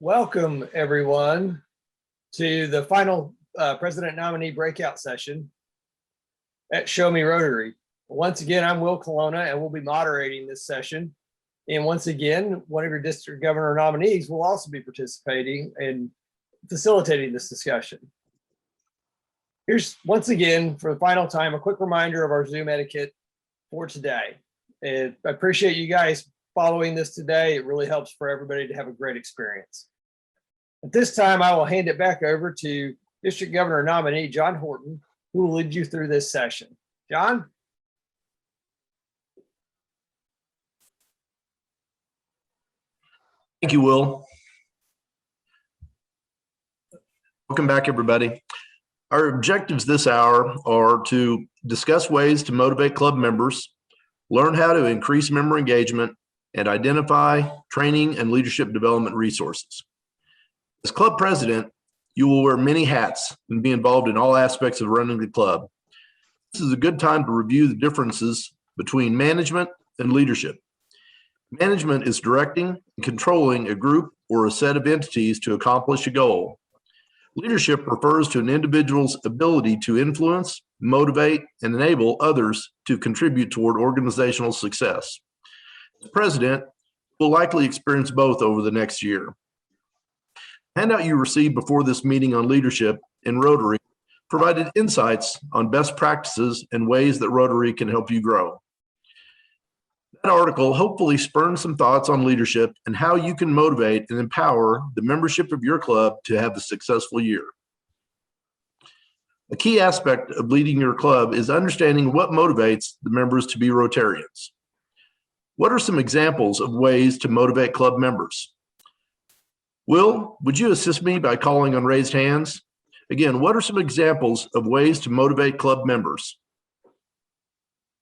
Welcome, everyone, to the final President Nominee Breakout session at Show Me Rotary. Once again, I'm Will Colonna, and we'll be moderating this session. And once again, one of your district governor nominees will also be participating and facilitating this discussion. Here's, once again, for the final time, a quick reminder of our Zoom etiquette for today. And I appreciate you guys following this today. It really helps for everybody to have a great experience. At this time, I will hand it back over to District Governor nominee John Horton, who will lead you through this session. John? Thank you, Will. Welcome back, everybody. Our objectives this hour are to discuss ways to motivate club members, learn how to increase member engagement, and identify training and leadership development resources. As club president, you will wear many hats and be involved in all aspects of running the club. This is a good time to review the differences between management and leadership. Management is directing and controlling a group or a set of entities to accomplish a goal. Leadership refers to an individual's ability to influence, motivate, and enable others to contribute toward organizational success. As president, you will likely experience both over the next year. The handout you received before this meeting on leadership in Rotary provided insights on best practices and ways that Rotary can help you grow. That article hopefully spurned some thoughts on leadership and how you can motivate and empower the membership of your club to have a successful year. A key aspect of leading your club is understanding what motivates the members to be Rotarians. What are some examples of ways to motivate club members? Will, would you assist me by calling on raised hands? Again, what are some examples of ways to motivate club members?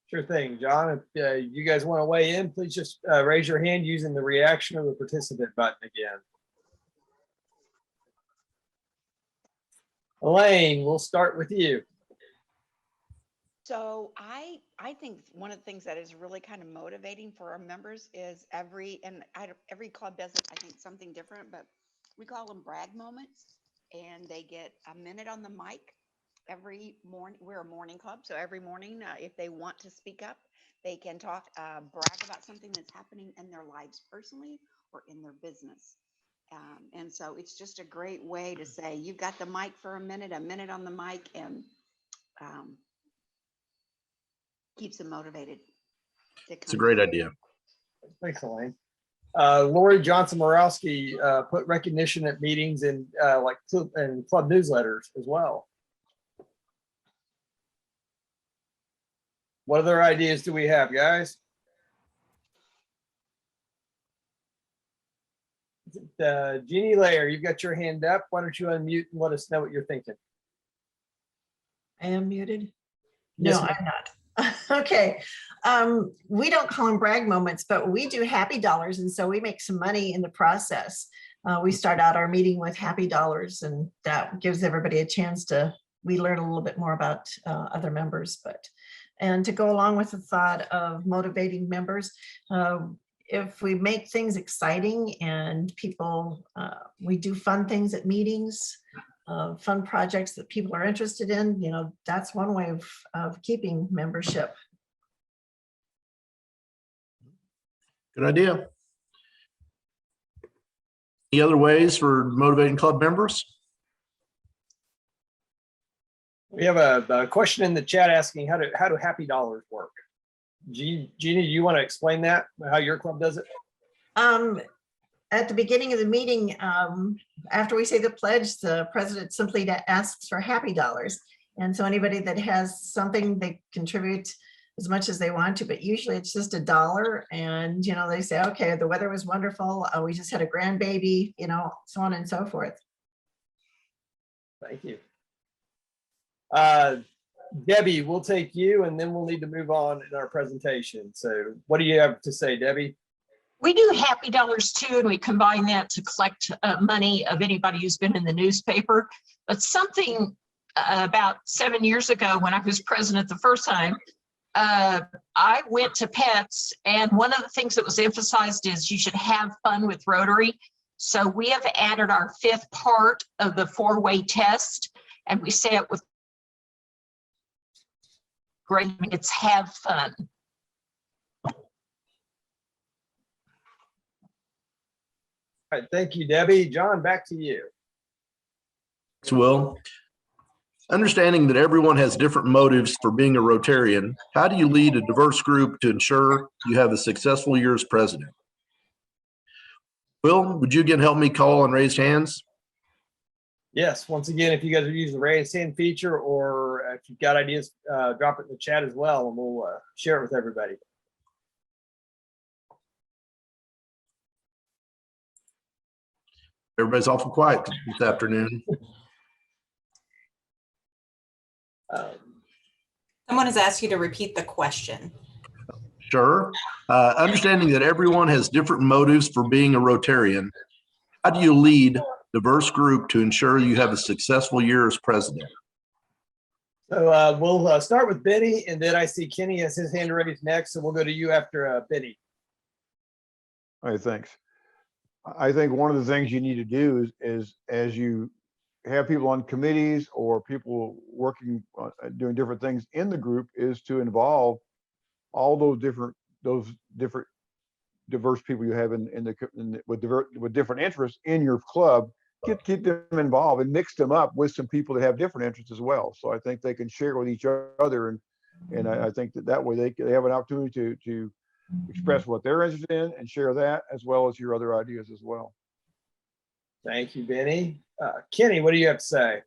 Sure thing, John. If you guys want to weigh in, please just raise your hand using the reaction or the participant button again. Elaine, we'll start with you. So I think one of the things that is really kind of motivating for our members is every club does it, I think, something different, but we call them brag moments, and they get a minute on the mic every morning. We're a morning club, so every morning, if they want to speak up, they can talk, brag about something that's happening in their lives personally or in their business. And so it's just a great way to say, you've got the mic for a minute on the mic, and keeps them motivated. It's a great idea. Thanks, Elaine. Lori Johnson-Morowski put recognition at meetings and club newsletters as well. What other ideas do we have, guys? Jeannie Layer, you've got your hand up. Why don't you unmute and let us know what you're thinking? I am muted. Yes, no, I'm not. Okay. We don't call them brag moments, but we do happy dollars. And so we make some money in the process. We start out our meeting with happy dollars, and that gives everybody a chance to, we learn a little bit more about other members, and to go along with the thought of motivating members, if we make things exciting and people, we do fun things at meetings, fun projects that people are interested in, that's one way of keeping membership. Good idea. Any other ways for motivating club members? We have a question in the chat asking how do happy dollars work? Jeannie, do you want to explain that, how your club does it? At the beginning of the meeting, after we say the pledge, the president simply asks for happy dollars. And so anybody that has something, they contribute as much as they want to, but usually it's just $1. And, they say, okay, the weather was wonderful. We just had a grandbaby, so on and so forth. Thank you. Debbie, we'll take you, and then we'll need to move on in our presentation. So what do you have to say, Debbie? We do happy dollars too, and we combine that to collect money of anybody who's been in the newspaper. But something about 7 years ago, when I was president the first time, I went to Pets, and one of the things that was emphasized is you should have fun with Rotary. So we have added our 5th part of the 4-way test, and we say it with great, it's have fun. All right, thank you, Debbie. John, back to you. Thanks, Will. Understanding that everyone has different motives for being a Rotarian, how do you lead a diverse group to ensure you have a successful year as president? Will, would you again help me call on raised hands? Yes, once again, if you guys are using the raise hand feature, or if you've got ideas, drop it in the chat as well, and we'll share it with everybody. Everybody's awful quiet this afternoon. Someone has asked you to repeat the question. Sure. Understanding that everyone has different motives for being a Rotarian, how do you lead a diverse group to ensure you have a successful year as president? So we'll start with Benny, and then I see Kenny has his hand raised next, so we'll go to you after Benny. All right, thanks. I think one of the things you need to do is as you have people on committees or people working doing different things in the group, is to involve all those different diverse people you have with different interests in your club. Keep them involved and mix them up with some people that have different interests as well. So I think they can share with each other, and I think that way they have an opportunity to express what they're interested in and share that, as well as your other ideas as well. Thank you, Benny. Kenny, what do you have to say?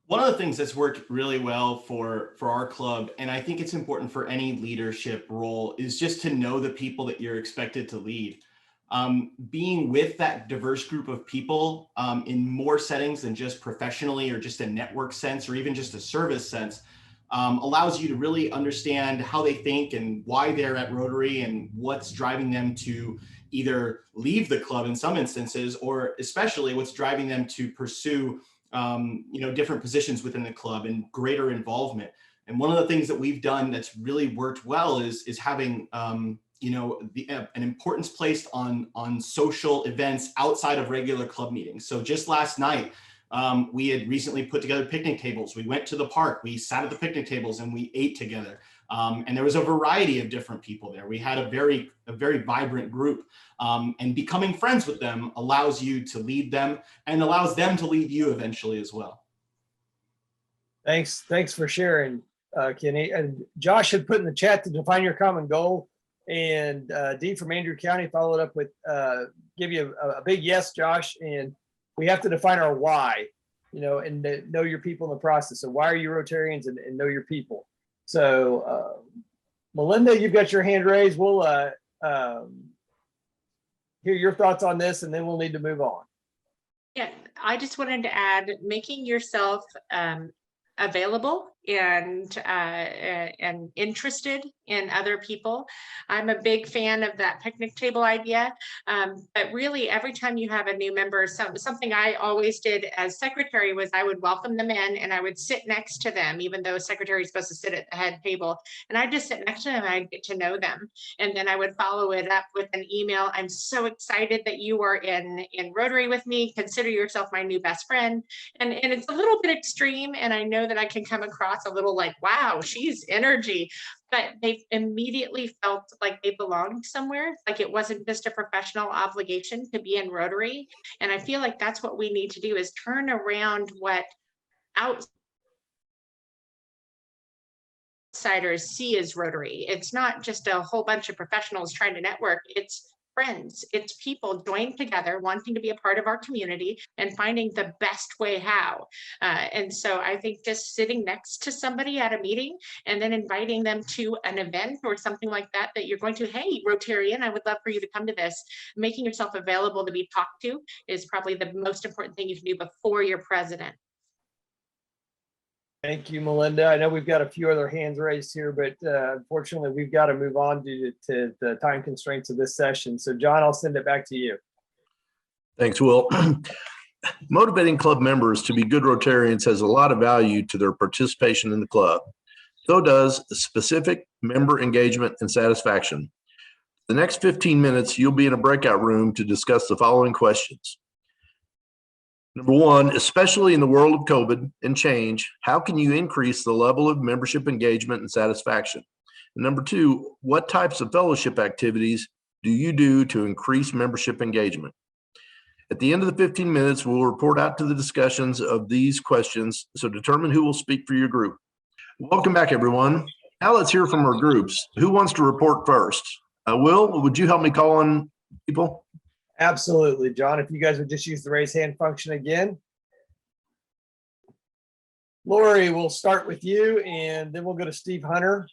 One of the things that's worked really well for our club, and I think it's important for any leadership role, is just to know the people that you're expected to lead. Being with that diverse group of people in more settings than just professionally or just a network sense or even just a service sense allows you to really understand how they think and why they're at Rotary and what's driving them to either leave the club in some instances, or especially what's driving them to pursue different positions within the club and greater involvement. And one of the things that we've done that's really worked well is having an importance placed on social events outside of regular club meetings. So just last night, we had recently put together picnic tables. We went to the park, we sat at the picnic tables and we ate together. And there was a variety of different people there. We had a very vibrant group, and becoming friends with them allows you to lead them and allows them to lead you eventually as well. Thanks for sharing, Kenny. And Josh had put in the chat to define your common goal. And Dee from Andrew County followed up with give you a big yes, Josh. And we have to define our why, and know your people in the process. So why are you Rotarians, and know your people? So Melinda, you've got your hand raised. We'll hear your thoughts on this, and then we'll need to move on. Yeah, I just wanted to add, making yourself available and interested in other people. I'm a big fan of that picnic table idea, but really every time you have a new member, something I always did as secretary was I would welcome them in and I would sit next to them, even though secretary is supposed to sit at the head table, and I'd just sit next to them and I'd get to know them. And then I would follow it up with an email. I'm so excited that you are in Rotary with me. Consider yourself my new best friend. And it's a little bit extreme, and I know that I can come across a little like, wow, she's energy, but they immediately felt like they belonged somewhere, like it wasn't just a professional obligation to be in Rotary. And I feel like that's what we need to do, is turn around what outsiders see as Rotary. It's not just a whole bunch of professionals trying to network, it's friends, it's people joined together wanting to be a part of our community and finding the best way how. And so I think just sitting next to somebody at a meeting and then inviting them to an event or something like that, that you're going to, hey, Rotarian, I would love for you to come to this. Making yourself available to be talked to is probably the most important thing you can do before you're president. Thank you, Melinda. I know we've got a few other hands raised here, but unfortunately, we've got to move on due to the time constraints of this session. So, John, I'll send it back to you. Thanks, Will. Motivating club members to be good Rotarians has a lot of value to their participation in the club. So does specific member engagement and satisfaction. The next 15 minutes, you'll be in a breakout room to discuss the following questions. Number one, especially in the world of COVID and change, how can you increase the level of membership engagement and satisfaction? And number two, what types of fellowship activities do you do to increase membership engagement? At the end of the 15 minutes, we'll report out to the discussions of these questions, so determine who will speak for your group. Welcome back, everyone. Now let's hear from our groups. Who wants to report first? Will, would you help me call on people? Absolutely, John. If you guys would just use the raise hand function again. Lori, we'll start with you and then we'll go to Steve Hunter.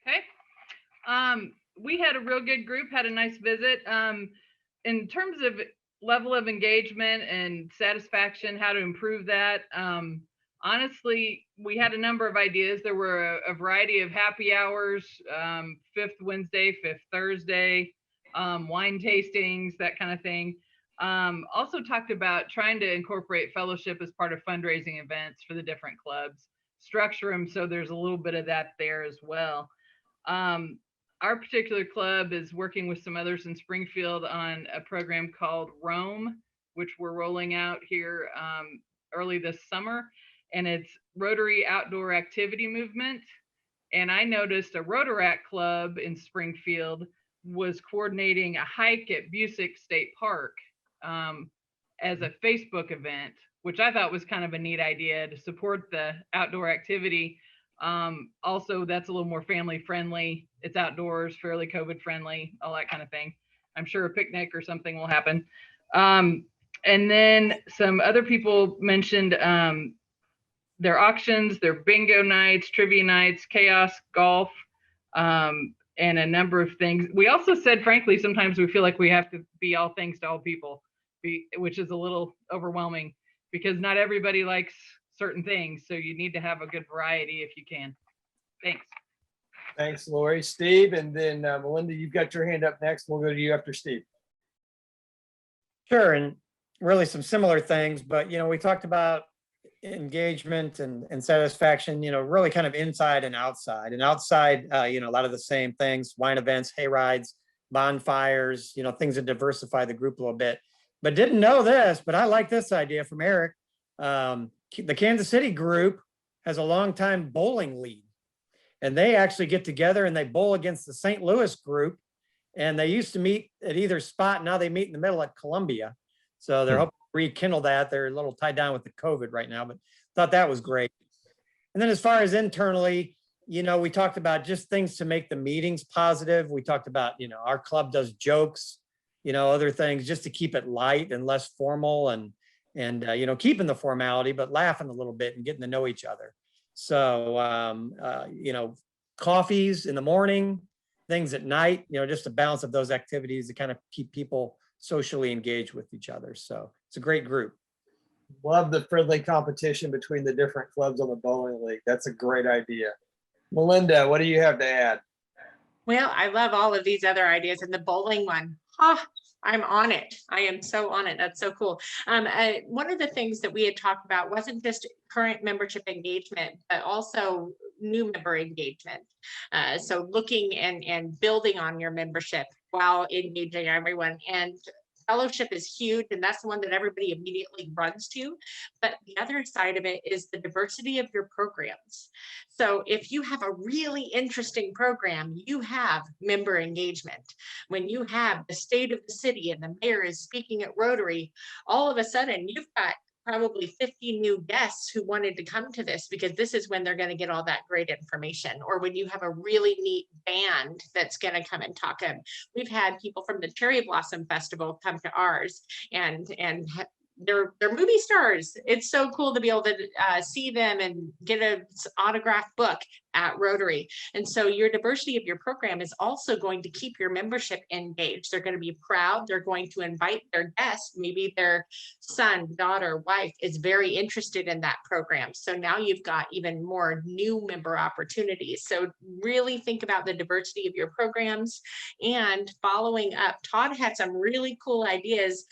Okay. We had a real good group, had a nice visit. In terms of level of engagement and satisfaction, how to improve that. Honestly, we had a number of ideas. There were a variety of happy hours, 5th Wednesday, 5th Thursday, wine tastings, that kind of thing. Also talked about trying to incorporate fellowship as part of fundraising events for the different clubs, structure them so there's a little bit of that there as well. Our particular club is working with some others in Springfield on a program called Roam, which we're rolling out here early this summer. And it's Rotary Outdoor Activity Movement. And I noticed a Rotaract club in Springfield was coordinating a hike at Busick State Park as a Facebook event, which I thought was kind of a neat idea to support the outdoor activity. Also, that's a little more family friendly. It's outdoors, fairly COVID friendly, all that kind of thing. I'm sure a picnic or something will happen. And then some other people mentioned their auctions, their bingo nights, trivia nights, chaos, golf, and a number of things. We also said, frankly, sometimes we feel like we have to be all things to all people, which is a little overwhelming because not everybody likes certain things. So you need to have a good variety if you can. Thanks. Thanks, Lori. Steve, and then Melinda, you've got your hand up next. We'll go to you after Steve. Sure, and really some similar things, but we talked about engagement and satisfaction, really kind of inside and outside. And outside, a lot of the same things, wine events, hay rides, bonfires, things that diversify the group a little bit. But didn't know this, but I like this idea from Eric. The Kansas City group has a longtime bowling league, and they actually get together and they bowl against the St. Louis group. And they used to meet at either spot. Now they meet in the middle at Columbia. So they're hoping to rekindle that. They're a little tied down with the COVID right now, but thought that was great. And then as far as internally, we talked about just things to make the meetings positive. We talked about, our club does jokes, other things just to keep it light and less formal and keeping the formality, but laughing a little bit and getting to know each other. So, coffees in the morning, things at night, just a balance of those activities to kind of keep people socially engaged with each other. So it's a great group. Love the friendly competition between the different clubs on the bowling league. That's a great idea. Melinda, what do you have to add? Well, I love all of these other ideas, and the bowling one, I'm on it. I am so on it. That's so cool. One of the things that we had talked about wasn't just current membership engagement, but also new member engagement. So looking and building on your membership while engaging everyone. And fellowship is huge, and that's the one that everybody immediately runs to. But the other side of it is the diversity of your programs. So if you have a really interesting program, you have member engagement. When you have the state of the city and the mayor is speaking at Rotary, all of a sudden you've got probably 50 new guests who wanted to come to this because this is when they're going to get all that great information. Or when you have a really neat band that's going to come and talk. We've had people from the Cherry Blossom Festival come to ours and they're movie stars. It's so cool to be able to see them and get an autographed book at Rotary. And so your diversity of your program is also going to keep your membership engaged. They're going to be proud. They're going to invite their guests. Maybe their son, daughter, wife is very interested in that program. So now you've got even more new member opportunities. So really think about the diversity of your programs and following up. Todd had some really cool ideas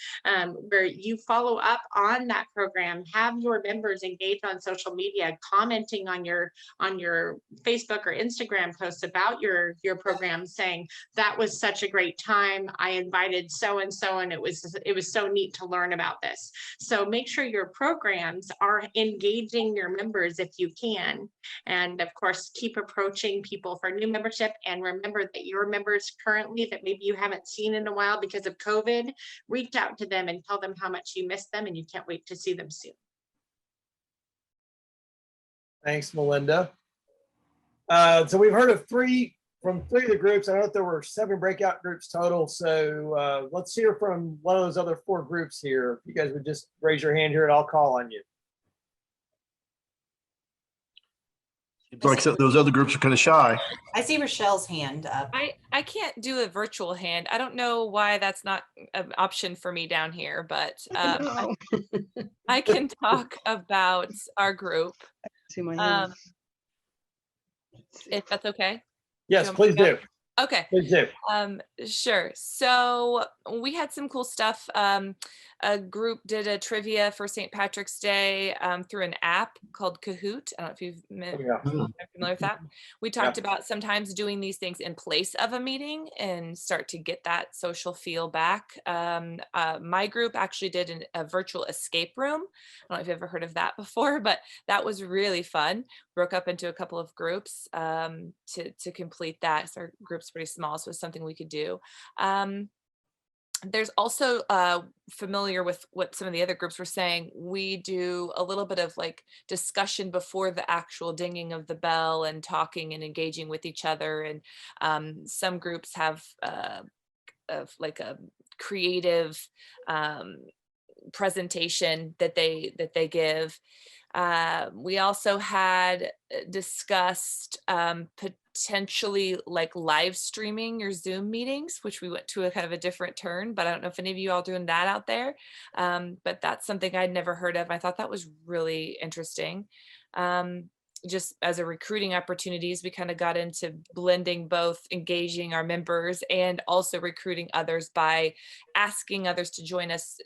where you follow up on that program, have your members engage on social media, commenting on your Facebook or Instagram posts about your program saying that was such a great time. I invited so and so, and it was so neat to learn about this. So make sure your programs are engaging your members if you can, and of course keep approaching people for new membership. And remember that your members currently that maybe you haven't seen in a while because of COVID, reach out to them and tell them how much you miss them and you can't wait to see them soon. Thanks, Melinda. So we've heard of three of the groups. I know that there were 7 breakout groups total. So let's hear from one of those other 4 groups here. If you guys would just raise your hand here and I'll call on you. Seems like those other groups are kind of shy. I see Rochelle's hand up. I can't do a virtual hand. I don't know why that's not an option for me down here, but I can talk about our group. See my hand. If that's okay. Yes, please do. Okay. Please do. Sure. So we had some cool stuff. A group did a trivia for St. Patrick's Day through an app called Kahoot. I don't know if you've familiar with that. We talked about sometimes doing these things in place of a meeting and start to get that social feel back. My group actually did a virtual escape room. I don't know if you've ever heard of that before, but that was really fun. Broke up into a couple of groups to complete that. So our group's pretty small, so it's something we could do. There's also familiar with what some of the other groups were saying. We do a little bit of like discussion before the actual dinging of the bell and talking and engaging with each other. And some groups have like a creative presentation that they give. We also had discussed potentially like live streaming your Zoom meetings, which we went to a kind of a different turn, but I don't know if any of you all doing that out there. But that's something I'd never heard of. I thought that was really interesting. Just as a recruiting opportunities, we kind of got into blending both engaging our members and also recruiting others by asking others to join us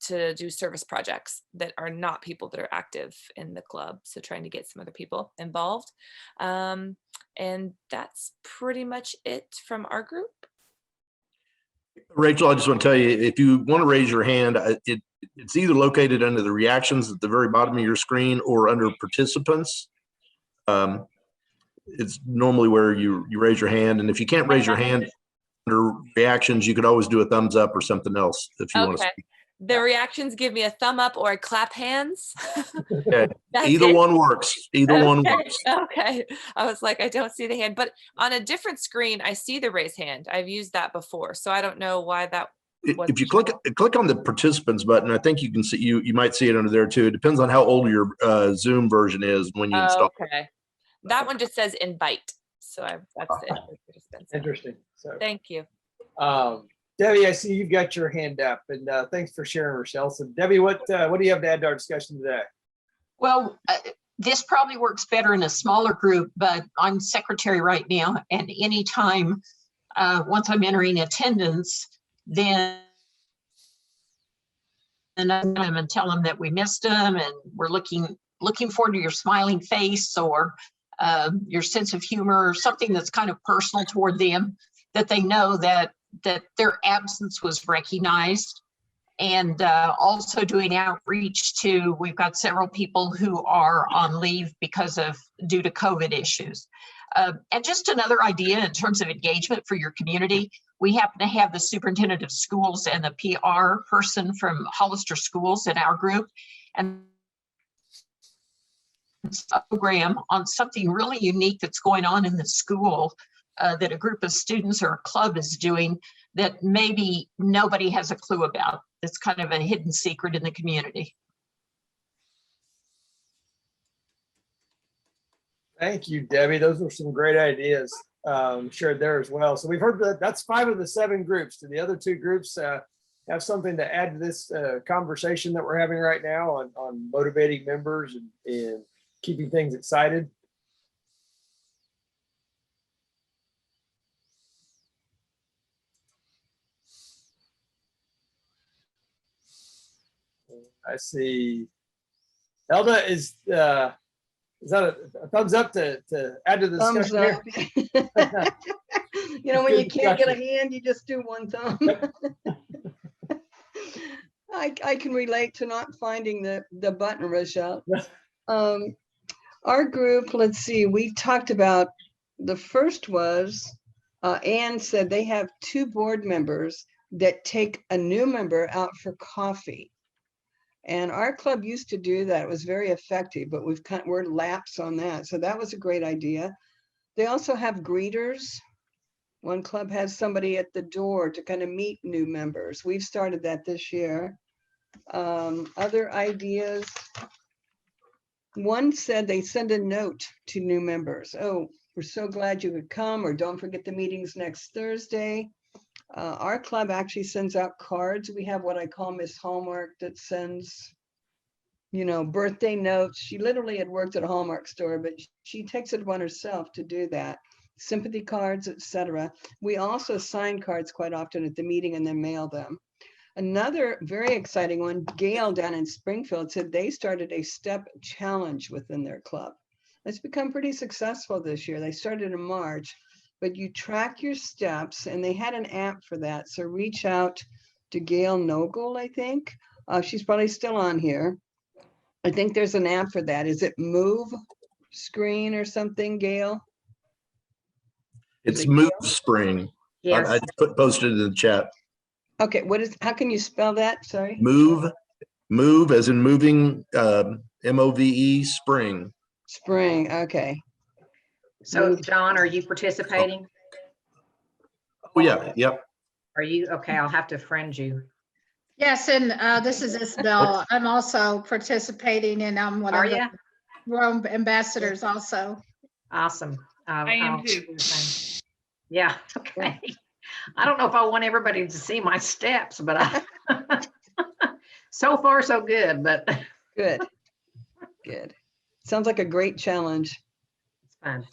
to do service projects that are not people that are active in the club. So trying to get some other people involved. And that's pretty much it from our group. Rachel, I just want to tell you, if you want to raise your hand, it's either located under the reactions at the very bottom of your screen or under participants. It's normally where you raise your hand, and if you can't raise your hand under reactions, you could always do a thumbs up or something else if you want to speak. The reactions give me a thumb up or a clap hands. Okay. Either one works. Either one works. Okay. I was like, I don't see the hand, but on a different screen, I see the raise hand. I've used that before, so I don't know why that. If you click on the participants button, I think you can see you might see it under there too. It depends on how old your Zoom version is when you install. Okay. That one just says invite. So that's it. Interesting. So thank you. Debbie, I see you've got your hand up, and thanks for sharing, Rochelle. So Debbie, what do you have to add to our discussion today? Well, this probably works better in a smaller group, but I'm secretary right now, and anytime once I'm entering attendance, then and I'm and tell them that we missed them and we're looking forward to your smiling face or your sense of humor or something that's kind of personal toward them, that they know that their absence was recognized. And also doing outreach to, we've got several people who are on leave due to COVID issues. And just another idea in terms of engagement for your community, we happen to have the superintendent of schools and the PR person from Hollister Schools in our group, and a program on something really unique that's going on in the school that a group of students or a club is doing that maybe nobody has a clue about. It's kind of a hidden secret in the community. Thank you, Debbie. Those were some great ideas shared there as well. So we've heard that's 5 of the 7 groups. Do the other 2 groups have something to add to this conversation that we're having right now on motivating members and keeping things excited? I see Elda is Is that a thumbs up to add to the Thumbs discussion here? up. You know, when Good you can't get a discussion. hand, you just do one thumb. I can relate to not finding the button, Rochelle. Our group, let's see, we talked about, the first was, Anne said they have 2 board members that take a new member out for coffee. And our club used to do that. It was very effective, but we're lapsed on that. So that was a great idea. They also have greeters. One club has somebody at the door to kind of meet new members. We've started that this year. Other ideas. One said they send a note to new members. Oh, we're so glad you could come, or don't forget the meetings next Thursday. Our club actually sends out cards. We have what I call Miss Hallmark that sends, you know, birthday notes. She literally had worked at a Hallmark store, but she takes it upon herself to do that. Sympathy cards, etc. We also sign cards quite often at the meeting and then mail them. Another very exciting one, Gail down in Springfield said they started a step challenge within their club. It's become pretty successful this year. They started in March, but you track your steps, and they had an app for that. So reach out to Gail Nogle, I think. She's probably still on here. I think there's an app for that. Is it Move Screen or something, Gail? It's Move Spring. I just posted it in the chat. Okay, how can you spell that? Sorry. Move as in moving, MOVE spring. Spring, okay. So John, are you participating? Oh yeah, yep. Are you, okay, I'll have to friend you. Yes, and this is Isabel. I'm also participating, and I'm one Are of the you? Rome ambassadors also. Awesome. I am I'll too. do the same. Yeah, okay. I don't know if I want everybody to see my steps, but I so far so good, but Good. Good. Sounds like a great challenge. it's fine.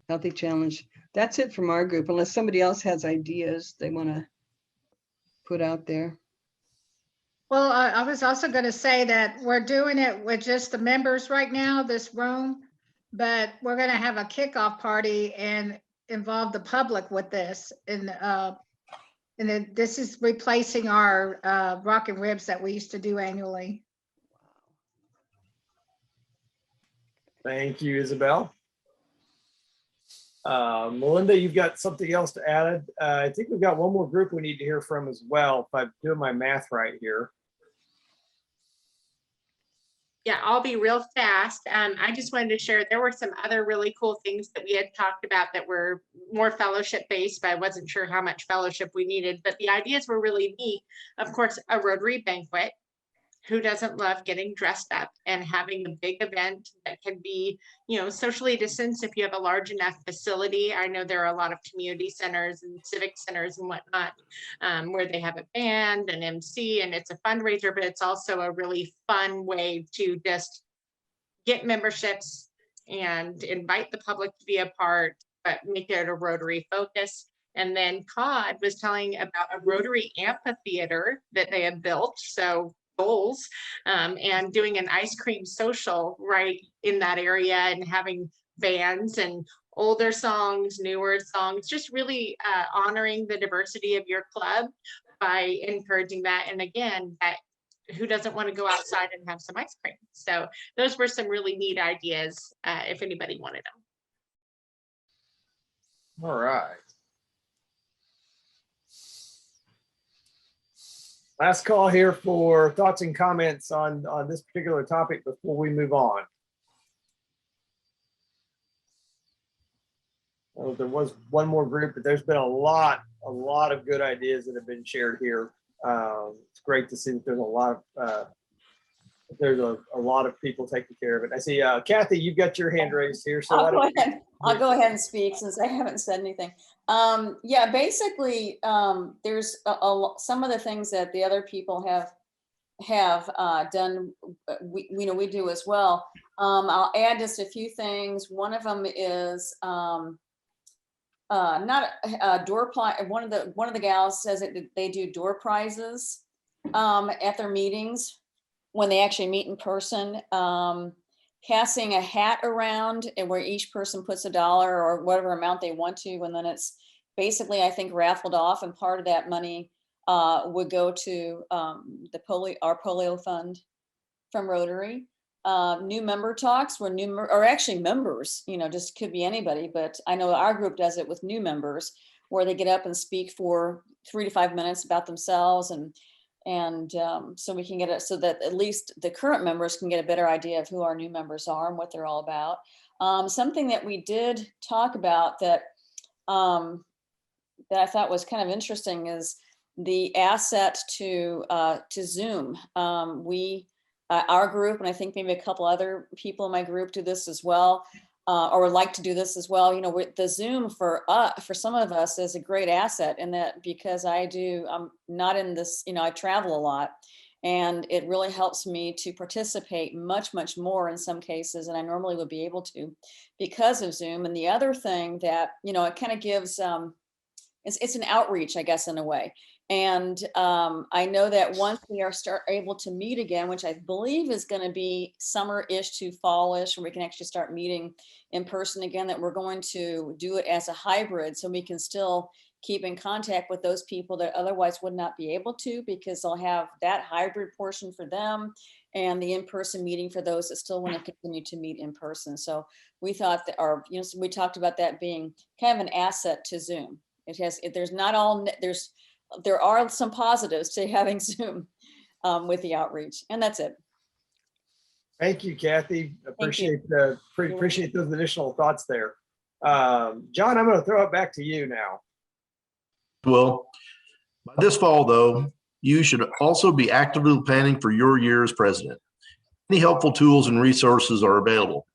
Healthy challenge. That's it from our group, unless somebody else has ideas they want to put out there. Well, I was also going to say that we're doing it with just the members right now, this room, but we're going to have a kickoff party and involve the public with this. And then this is replacing our Rock and Ribs that we used to do annually. Thank you, Isabel. Melinda, you've got something else to add. I think we've got one more group we need to hear from as well, if I'm doing my math right here. Yeah, I'll be real fast. I just wanted to share, there were some other really cool things that we had talked about that were more fellowship based, but I wasn't sure how much fellowship we needed, but the ideas were really neat. Of course, a Rotary banquet. Who doesn't love getting dressed up and having a big event that can be, you know, socially distanced if you have a large enough facility. I know there are a lot of community centers and civic centers and whatnot where they have a band and MC, and it's a fundraiser, but it's also a really fun way to just get memberships and invite the public to be a part, but make it a Rotary focus. And then Todd was telling about a Rotary amphitheater that they have built. So goals and doing an ice cream social right in that area and having bands and older songs, newer songs, just really honoring the diversity of your club by encouraging that. And again, that who doesn't want to go outside and have some ice cream? So those were some really neat ideas if anybody wanted them. All right. Last call here for thoughts and comments on this particular topic before we move on. Well, there was one more group, but there's been a lot of good ideas that have been shared here. It's great to see that there's a lot of people taking care of it. I see Kathy, you've got your hand raised here. So I'll go ahead and speak since I haven't said anything. Yeah, basically, there's some of the things that the other people have done. We do as well. I'll add just a few things. One of them is not a door prize. One of the gals says that they do door prizes at their meetings when they actually meet in person. passing a hat around and where each person puts $1 or whatever amount they want to, and then it's basically, I think, raffled off, and part of that money would go to our polio fund from Rotary. New member talks where or actually members, just could be anybody, but I know our group does it with new members where they get up and speak for 3 to 5 minutes about themselves, and so we can get it so that at least the current members can get a better idea of who our new members are and what they're all about. Something that we did talk about that that I thought was kind of interesting is the asset to Zoom. Our group, and I think maybe a couple other people in my group do this as well, or would like to do this as well. The Zoom for some of us is a great asset in that, because I'm not in this, I travel a lot, and it really helps me to participate much, much more in some cases than I normally would be able to because of Zoom. And the other thing that, it kind of gives, it's an outreach, I guess, in a way. And I know that once we are able to meet again, which I believe is going to be summer-ish to fall-ish, where we can actually start meeting in person again, that we're going to do it as a hybrid, so we can still keep in contact with those people that otherwise would not be able to, because they'll have that hybrid portion for them and the in-person meeting for those that still want to continue to meet in person. So we thought that, we talked about that being kind of an asset to Zoom. There are some positives to having Zoom with the outreach, and that's it. Thank you, Kathy. Appreciate those additional thoughts there. John, I'm going to throw it back to you now. Well, by this fall, though, you should also be actively planning for your year as president. Many helpful tools and resources are available.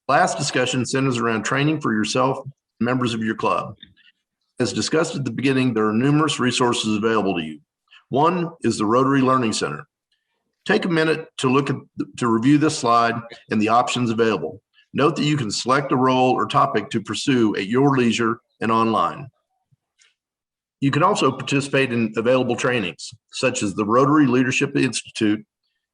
Last discussion centers around training for yourself and members of your club. As discussed at the beginning, there are numerous resources available to you. One is the Rotary Learning Center. Take a minute to review this slide and the options available. Note that you can select a role or topic to pursue at your leisure and online. You can also participate in available trainings, such as the Rotary Leadership Institute,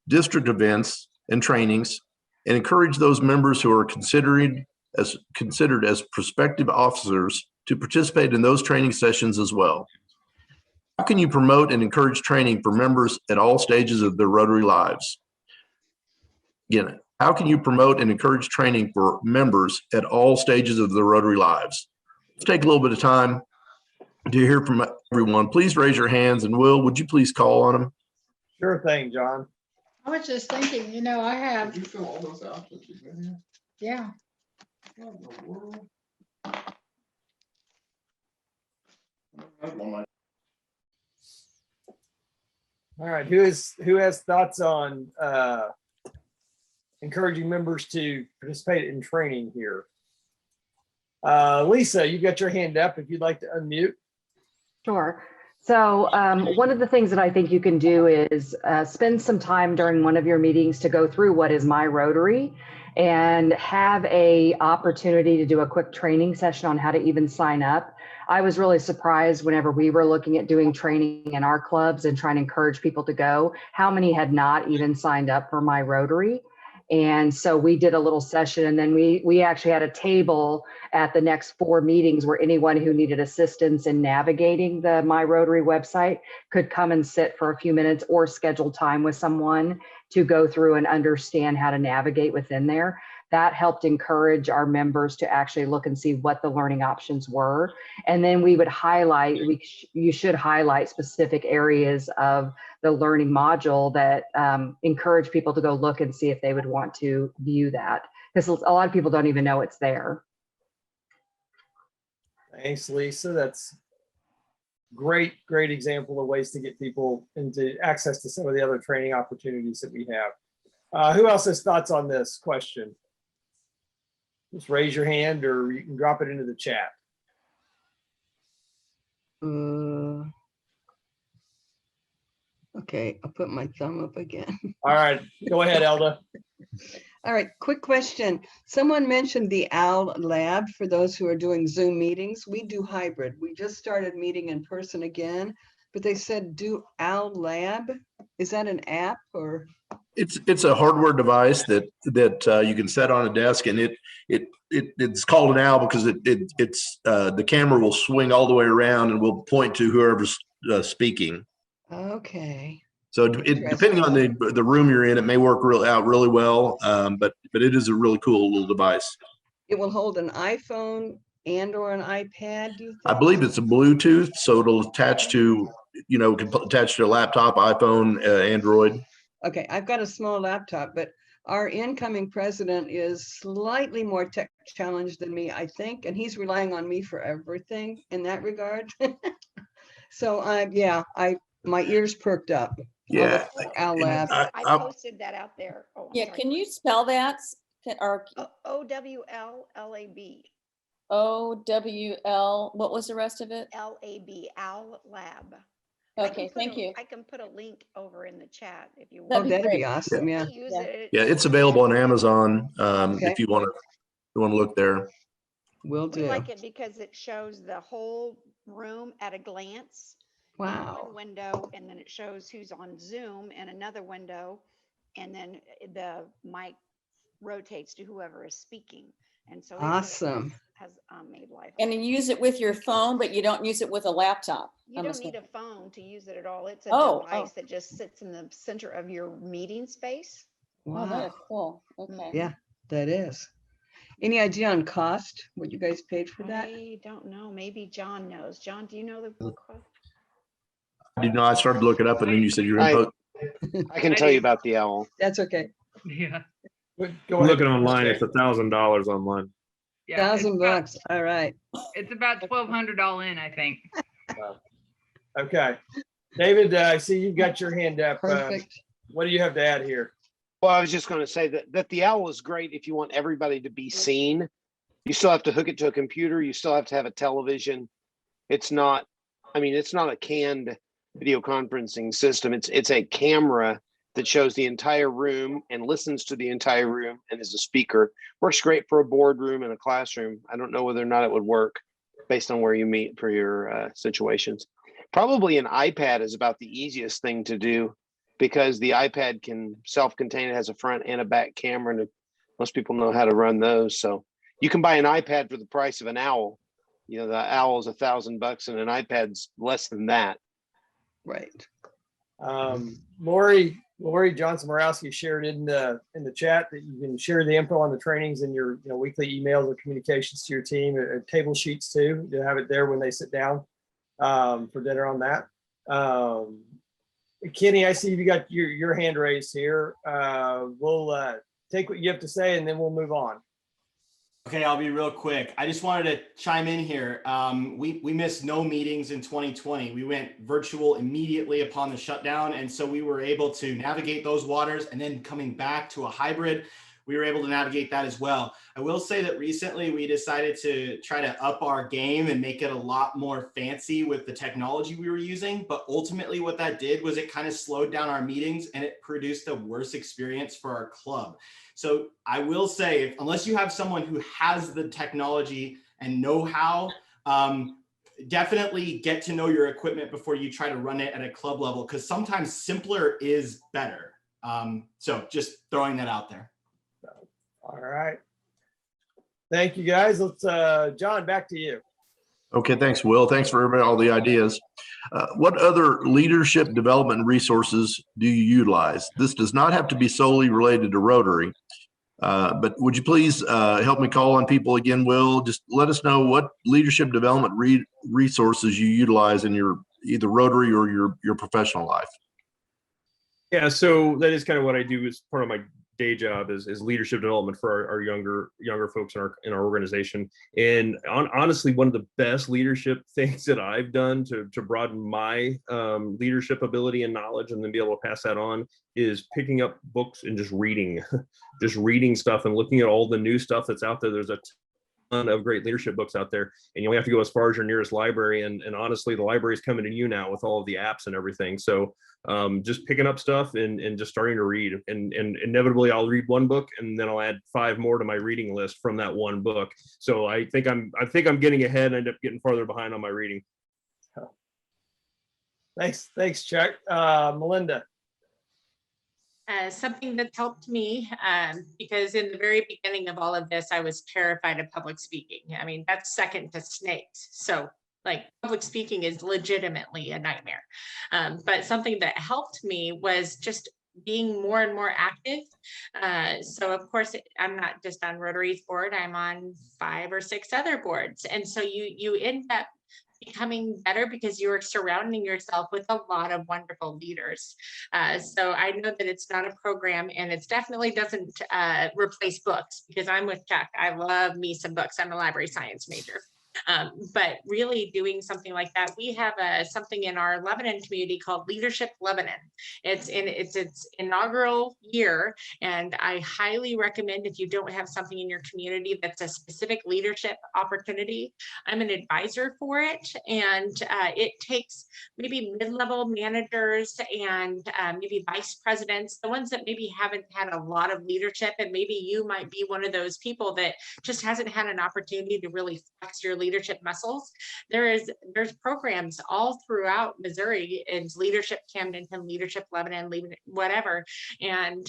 district events and trainings, and encourage those members who are considered as prospective officers to participate in those training sessions as well. How can you promote and encourage training for members at all stages of their Rotary lives? Again, how can you promote and encourage training for members at all stages of their Rotary lives? Let's take a little bit of time to hear from everyone. Please raise your hands, and Will, would you please call on them? Sure thing, John. I was just thinking, I have. Did you fill all those out that you've been here? Yeah. What in the world? All right, who has thoughts on encouraging members to participate in training here? Lisa, you got your hand up if you'd like to unmute. Sure. So one of the things that I think you can do is spend some time during one of your meetings to go through what is My Rotary and have a opportunity to do a quick training session on how to even sign up. I was really surprised whenever we were looking at doing training in our clubs and trying to encourage people to go, how many had not even signed up for My Rotary. And so we did a little session, and then we actually had a table at the next 4 meetings where anyone who needed assistance in navigating the My Rotary website could come and sit for a few minutes or schedule time with someone to go through and understand how to navigate within there. That helped encourage our members to actually look and see what the learning options were. And then we would highlight, you should highlight specific areas of the learning module that encourage people to go look and see if they would want to view that. Because a lot of people don't even know it's there. Thanks, Lisa. That's great example of ways to get people into access to some of the other training opportunities that we have. Who else has thoughts on this question? Just raise your hand, or you can drop it into the chat. Okay, I'll put my thumb up again. All right, go ahead, Elda. All right, quick question. Someone mentioned the OWL Lab for those who are doing Zoom meetings. We do hybrid. We just started meeting in person again, but they said do OWL Lab. Is that an app or? It's a hardware device that you can set on a desk, and it's called an owl because it's the camera will swing all the way around and will point to whoever's speaking. Okay. So depending on the room you're in, it may work out really well, but it is a really cool little device. It will hold an iPhone and or an iPad, do you I think? believe it's a Bluetooth, so it'll attach to, can attach to a laptop, iPhone, Android. Okay, I've got a small laptop, but our incoming president is slightly more tech challenged than me, I think, and he's relying on me for everything in that regard. So yeah, my ears perked up. Yeah. Owl Lab. I posted that out there. Oh, I'm Yeah, sorry. can you spell that? Or OWLLAB. OWL, what was the rest of it? LAB, Owl Lab. Okay, thank you. I can put a link over in the chat if you Oh, want. that'd be awesome, yeah. Use it. Yeah, it's available on Amazon Okay. if you want to look there. Will We do. like it because it shows the whole room at a glance. in Wow. one window, and then it shows who's on Zoom in another window, and then the mic rotates to whoever is speaking. And so it really Awesome. has made life. And you use it with your phone, but you don't use it with a laptop. You don't need a phone to use it at all. It's a Oh, device that just sits in the center of your meeting space. Oh, that Wow. is cool. Okay. Yeah, that is. Any idea on cost? What you guys paid for that? I don't know. Maybe John knows. John, do you know the cost? I did not. I started to look it up, and then you said you're going to post. I can tell you about the owl. That's okay. Yeah. Go I'm looking ahead. online. It's $1,000 online. Yeah. it's about- $1,000. All right. It's about $1,200 all in, I think. Okay. David, I see you've got your hand up. Perfect. What do you have to add here? Well, I was just going to say that the owl is great if you want everybody to be seen. You still have to hook it to a computer. You still have to have a television. It's not a canned video conferencing system. It's a camera that shows the entire room and listens to the entire room and is a speaker. Works great for a boardroom and a classroom. I don't know whether or not it would work based on where you meet for your situations. Probably an iPad is about the easiest thing to do because the iPad can self-contain. It has a front and a back camera, and most people know how to run those. So you can buy an iPad for the price of an owl. The owl is $1,000 and an iPad's less than that. Right. Lori Johnson-Morowski shared in the chat that you can share the info on the trainings in your weekly emails or communications to your team, table sheets too, to have it there when they sit down for dinner on that. Kenny, I see you got your hand raised here. We'll take what you have to say and then we'll move on. Okay, I'll be real quick. I just wanted to chime in here. We missed no meetings in 2020. We went virtual immediately upon the shutdown. And so we were able to navigate those waters, and then coming back to a hybrid, we were able to navigate that as well. I will say that recently we decided to try to up our game and make it a lot more fancy with the technology we were using. But ultimately what that did was it kind of slowed down our meetings and it produced a worse experience for our club. So I will say, unless you have someone who has the technology and know-how, definitely get to know your equipment before you try to run it at a club level, because sometimes simpler is better. So just throwing that out there. All right. Thank you, guys. Let's, John, back to you. Okay, thanks, Will. Thanks for all the ideas. What other leadership development resources do you utilize? This does not have to be solely related to Rotary, but would you please help me call on people again, Will? Just let us know what leadership development resources you utilize in your either Rotary or your professional life. Yeah, so that is kind of what I do as part of my day job is leadership development for our younger folks in our organization. And honestly, one of the best leadership things that I've done to broaden my leadership ability and knowledge and then be able to pass that on is picking up books and just reading stuff and looking at all the new stuff that's out there. There's a ton of great leadership books out there, and you only have to go as far as your nearest library. And honestly, the library is coming to you now with all of the apps and everything. So just picking up stuff and just starting to read, and inevitably I'll read one book and then I'll add 5 more to my reading list from that one book. So I think I'm getting ahead and I end up getting farther behind on my reading. Thanks, Chuck. Melinda. Something that's helped me, because in the very beginning of all of this, I was terrified of public speaking. I mean, that's second to snakes. So like public speaking is legitimately a nightmare. But something that helped me was just being more and more active. So of course, I'm not just on Rotary's board, I'm on 5 or 6 other boards. And so you end up becoming better because you're surrounding yourself with a lot of wonderful leaders. So I know that it's not a program, and it definitely doesn't replace books, because I'm with Chuck. I love me some books. I'm a library science major. But really doing something like that, we have something in our Lebanon community called Leadership Lebanon. It's in its inaugural year, and I highly recommend, if you don't have something in your community that's a specific leadership opportunity. I'm an advisor for it, and it takes maybe mid-level managers and maybe vice presidents, the ones that maybe haven't had a lot of leadership, and maybe you might be one of those people that just hasn't had an opportunity to really flex your leadership muscles. There's programs all throughout Missouri, in Leadership Camdenton, Leadership Lebanon, whatever, and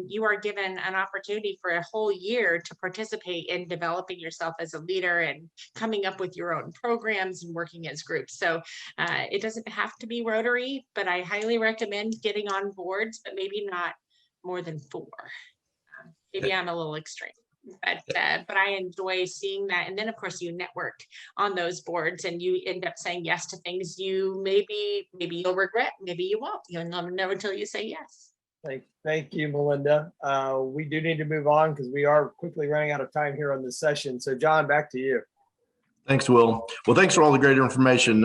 you are given an opportunity for a whole year to participate in developing yourself as a leader and coming up with your own programs and working as groups. So it doesn't have to be Rotary, but I highly recommend getting on boards, but maybe not more than 4. Maybe I'm a little extreme. But I enjoy seeing that. And then of course you network on those boards, and you end up saying yes to things you maybe you'll regret, maybe you won't. You'll never know until you say yes. Thank you, Melinda. We do need to move on because we are quickly running out of time here on this session. So John, back to you. Thanks, Will. Well, thanks for all the great information.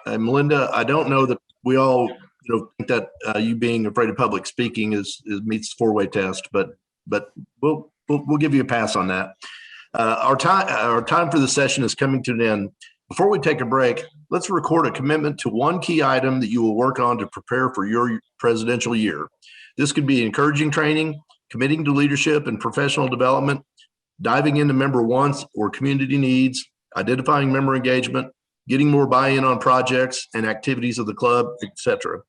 Melinda, I don't know that we all think that you being afraid of public speaking meets the 4-way test, but we'll give you a pass on that. Our time for the session is coming to an end. Before we take a break, let's record a commitment to one key item that you will work on to prepare for your presidential year. This could be encouraging training, committing to leadership and professional development, diving into member wants or community needs, identifying member engagement, getting more buy-in on projects and activities of the club, etc.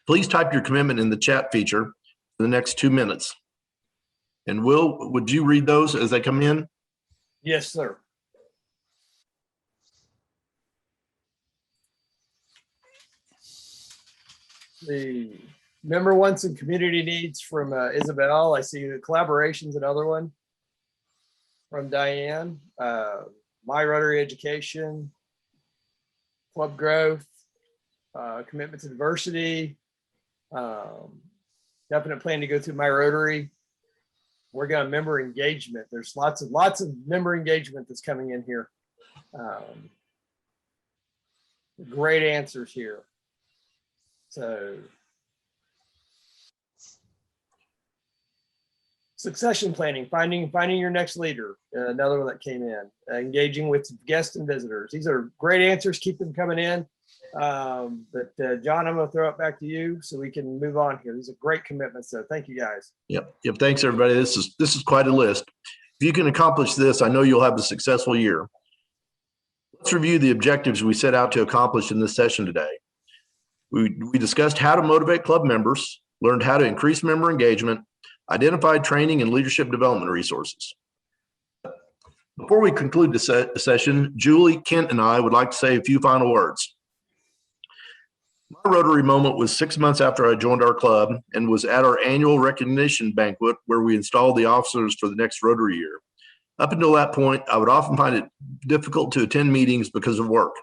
Please type your commitment in the chat feature for the next 2 minutes. And Will, would you read those as they come in? Yes, sir. The member wants and community needs from Isabel. I see the collaboration's another one from Diane. My Rotary education, club growth, commitment to diversity, definite plan to go through My Rotary. We're going to member engagement. There's lots of member engagement that's coming in here. Great answers here. So succession planning, finding your next leader, another one that came in. Engaging with guests and visitors. These are great answers. Keep them coming in. But John, I'm going to throw it back to you so we can move on here. These are great commitments. So thank you, guys. Yep. Thanks, everybody. This is quite a list. If you can accomplish this, I know you'll have a successful year. Let's review the objectives we set out to accomplish in this session today. We discussed how to motivate club members, learned how to increase member engagement, identified training and leadership development resources. Before we conclude the session, Julie, Kent, and I would like to say a few final words. My Rotary moment was 6 months after I joined our club and was at our annual recognition banquet where we installed the officers for the next Rotary year. Up until that point, I would often find it difficult to attend meetings because of work.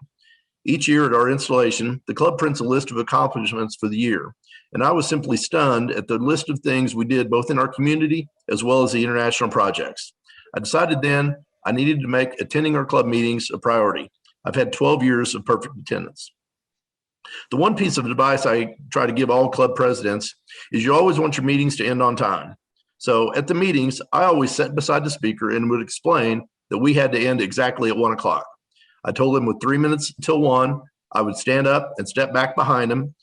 Each year at our installation, the club prints a list of accomplishments for the year, and I was simply stunned at the list of things we did both in our community as well as the international projects. I decided then I needed to make attending our club meetings a priority. I've had 12 years of perfect attendance. The one piece of advice I try to give all club presidents is you always want your meetings to end on time. So at the meetings, I always sat beside the speaker and would explain that we had to end exactly at 1 o'clock. I told him with 3 minutes till 1, I would stand up and step back behind him.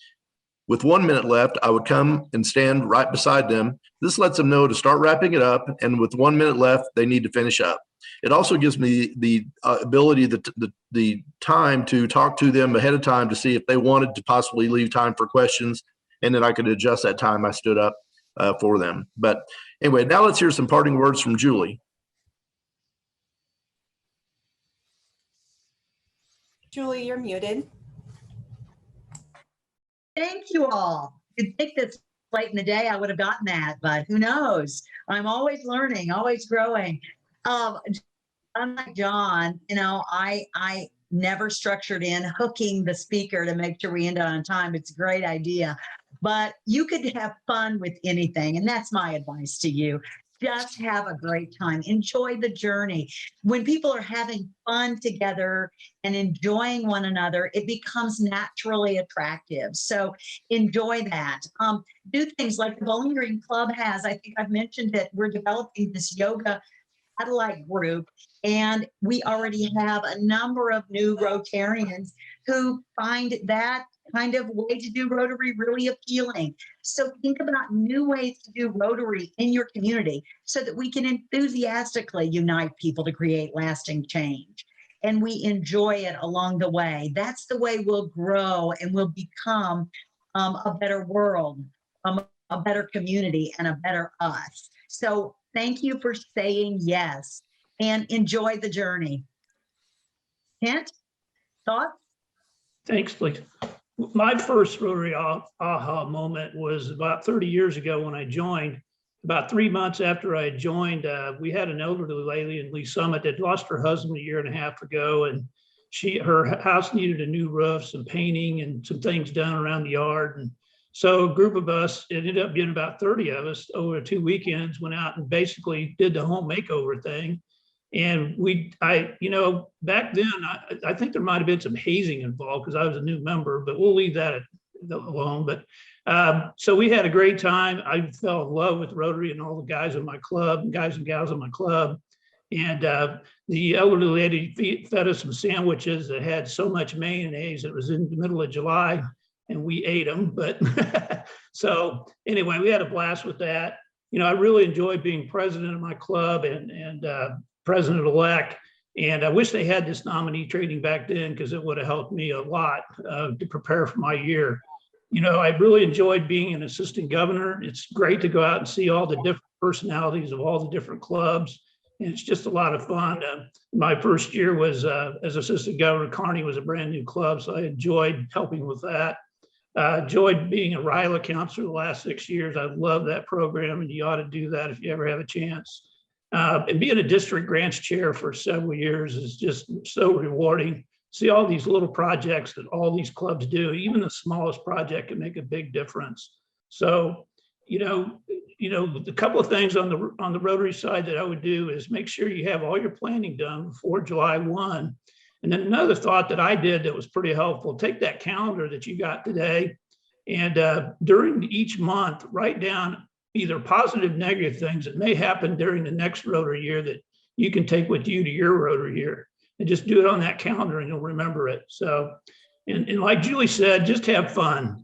With 1 minute left, I would come and stand right beside them. This lets them know to start wrapping it up, and with 1 minute left, they need to finish up. It also gives me the ability, the time to talk to them ahead of time to see if they wanted to possibly leave time for questions and then I could adjust that time I stood up for them. But anyway, now let's hear some parting words from Julie. Julie, you're muted. Thank you all. You'd think this late in the day I would have gotten that, but who knows? I'm always learning, always growing. Unlike John, I never structured in hooking the speaker to make sure we end on time. It's a great idea, but you could have fun with anything, and that's my advice to you. Just have a great time. Enjoy the journey. When people are having fun together and enjoying one another, it becomes naturally attractive. So enjoy that. Do things like the Bowling Green Club has. I think I've mentioned it. We're developing this yoga satellite group, and we already have a number of new Rotarians who find that kind of way to do Rotary really appealing. So think about new ways to do Rotary in your community so that we can enthusiastically unite people to create lasting change. And we enjoy it along the way. That's the way we'll grow and we'll become a better world, a better community, and a better us. So thank you for saying yes and enjoy the journey. Kent, thoughts? Thanks, please. My first Rotary aha moment was about 30 years ago when I joined. About 3 months after I joined, we had an elderly lady in Lee Summit that lost her husband a year and a half ago, and her house needed a new roof, some painting, and some things done around the yard. And so a group of us, it ended up being about 30 of us over 2 weekends, went out and basically did the home makeover thing. And back then, I think there might have been some hazing involved because I was a new member, but we'll leave that alone. But so we had a great time. I fell in love with Rotary and all the guys in my club, guys and gals in my club. And the elderly lady fed us some sandwiches that had so much mayonnaise. It was in the middle of July and we ate them. But so anyway, we had a blast with that. I really enjoyed being president of my club and president-elect, and I wish they had this nominee training back then because it would have helped me a lot to prepare for my year. I really enjoyed being an assistant governor. It's great to go out and see all the different personalities of all the different clubs, and it's just a lot of fun. My first year was as assistant governor. Kearney was a brand new club, so I enjoyed helping with that. Enjoyed being a RILA counselor the last 6 years. I love that program, and you ought to do that if you ever have a chance. And being a district grants chair for several years is just so rewarding. See all these little projects that all these clubs do, even the smallest project can make a big difference. So, a couple of things on the Rotary side that I would do is make sure you have all your planning done before July 1. And then another thought that I did that was pretty helpful, take that calendar that you got today and during each month, write down either positive, negative things that may happen during the next Rotary year that you can take with you to your Rotary year, and just do it on that calendar and you'll remember it. So, and like Julie said, just have fun.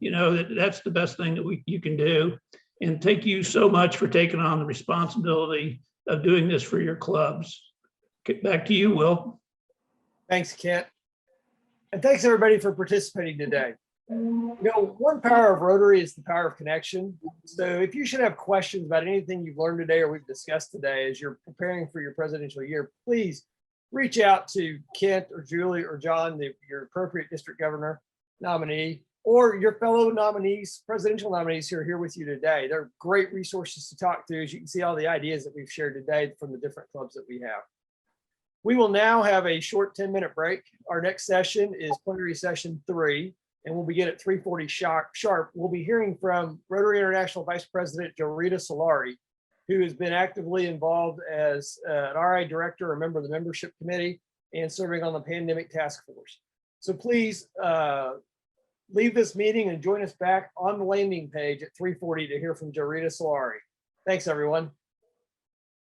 That's the best thing that you can do. And thank you so much for taking on the responsibility of doing this for your clubs. Get back to you, Will. Thanks, Kent. And thanks everybody for participating today. One power of Rotary is the power of connection. So if you should have questions about anything you've learned today or we've discussed today as you're preparing for your presidential year, please reach out to Kent or Julie or John, your appropriate district governor nominee, or your fellow nominees, presidential nominees who are here with you today. They're great resources to talk to. As you can see, all the ideas that we've shared today from the different clubs that we have. We will now have a short 10-minute break. Our next session is plenary session 3. And we'll begin at 3:40 sharp. We'll be hearing from Rotary International Vice President Jorita Solari, who has been actively involved as an RI director, a member of the membership committee, and serving on the pandemic task force. So please leave this meeting and join us back on the landing page at 3:40 to hear from Jorita Solari. Thanks, everyone.